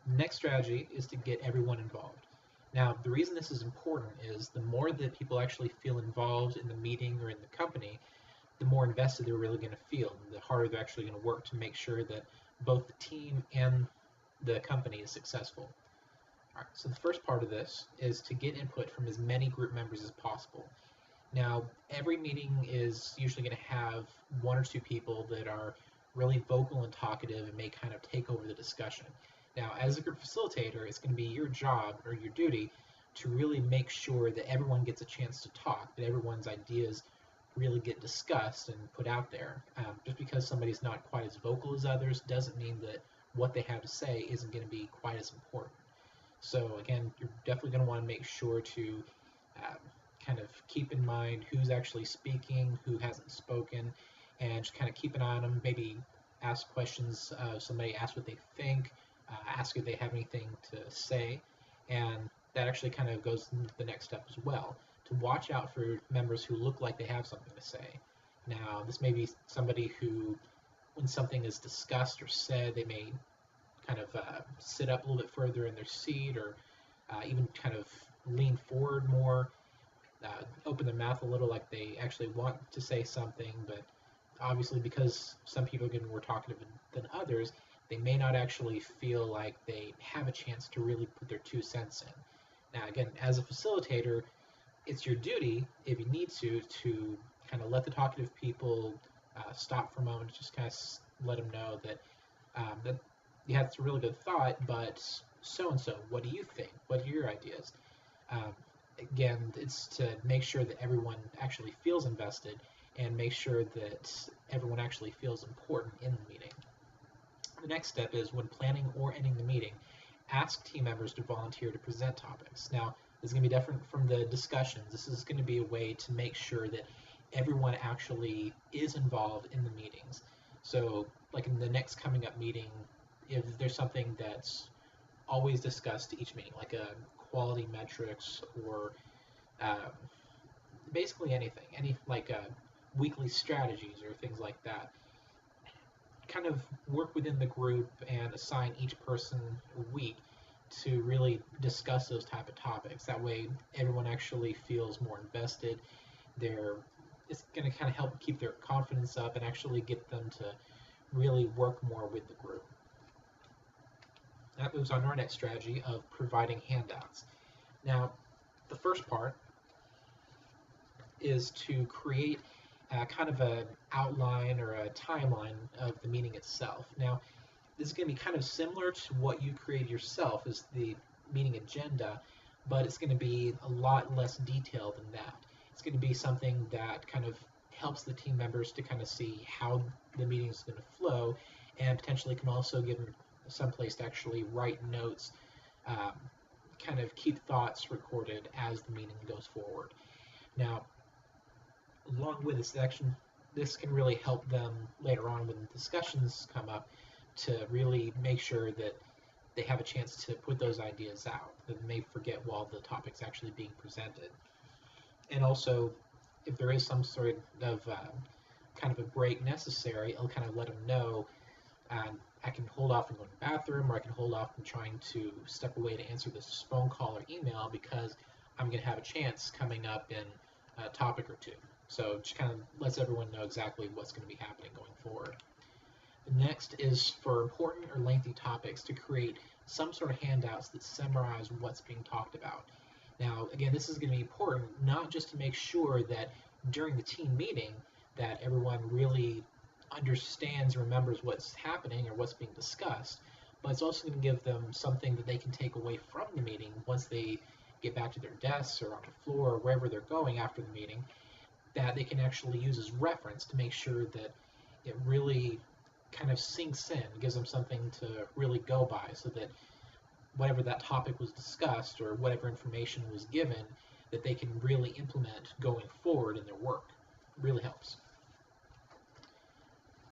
Next strategy is to get everyone involved. Now, the reason this is important is the more that people actually feel involved in the meeting or in the company, the more invested they're really going to feel, and the harder they're actually going to work to make sure that both the team and the company is successful. All right, so the first part of this is to get input from as many group members as possible. Now, every meeting is usually going to have one or two people that are really vocal and talkative and may kind of take over the discussion. Now, as a group facilitator, it's going to be your job or your duty to really make sure that everyone gets a chance to talk, that everyone's ideas really get discussed and put out there. Just because somebody's not quite as vocal as others doesn't mean that what they have to say isn't going to be quite as important. So again, you're definitely going to want to make sure to um, kind of keep in mind who's actually speaking, who hasn't spoken, and just kind of keep an eye on them. Maybe ask questions. Somebody ask what they think, ask if they have anything to say, and that actually kind of goes into the next step as well. To watch out for members who look like they have something to say. Now, this may be somebody who, when something is discussed or said, they may kind of sit up a little bit further in their seat or even kind of lean forward more, open their mouth a little like they actually want to say something, but obviously because some people get more talkative than others, they may not actually feel like they have a chance to really put their 2 cents in. Now, again, as a facilitator, it's your duty, if you need to kind of let the talkative people stop for a moment, just kind of let them know that you had a really good thought, but so and so, what do you think? What are your ideas? Um, Again, it's to make sure that everyone actually feels invested and make sure that everyone actually feels important in the meeting. The next step is when planning or ending the meeting, ask team members to volunteer to present topics. Now, this is going to be different from the discussions. This is going to be a way to make sure that everyone actually is involved in the meetings. So, like in the next coming up meeting, if there's something that's always discussed each meeting, like a quality metrics or um, basically anything, any like weekly strategies or things like that, kind of work within the group and assign each person a week to really discuss those type of topics. That way, everyone actually feels more invested. They're It's going to kind of help keep their confidence up and actually get them to really work more with the group. That moves on to our next strategy of providing handouts. Now, the first part is to create kind of an outline or a timeline of the meeting itself. Now, this is going to be kind of similar to what you create yourself as the meeting agenda, but it's going to be a lot less detailed than that. It's going to be something that kind of helps the team members to kind of see how the meeting is going to flow, and potentially can also give them some place to actually write notes, um, kind of keep thoughts recorded as the meeting goes forward. Now, along with this section, this can really help them later on when discussions come up to really make sure that they have a chance to put those ideas out that they may forget while the topic's actually being presented. And also, if there is some sort of kind of a break necessary, it'll kind of let them know I can hold off from going to the bathroom, or I can hold off from trying to step away to answer this phone call or email because I'm going to have a chance coming up in a topic or two. So it just kind of lets everyone know exactly what's going to be happening going forward. The next is for important or lengthy topics to create some sort of handouts that summarize what's being talked about. Now, again, this is going to be important not just to make sure that during the team meeting that everyone really understands, remembers what's happening or what's being discussed, but it's also going to give them something that they can take away from the meeting once they get back to their desks or on the floor or wherever they're going after the meeting, that they can actually use as reference to make sure that it really kind of sinks in, gives them something to really go by, so that whatever that topic was discussed or whatever information was given, that they can really implement going forward in their work. It really helps.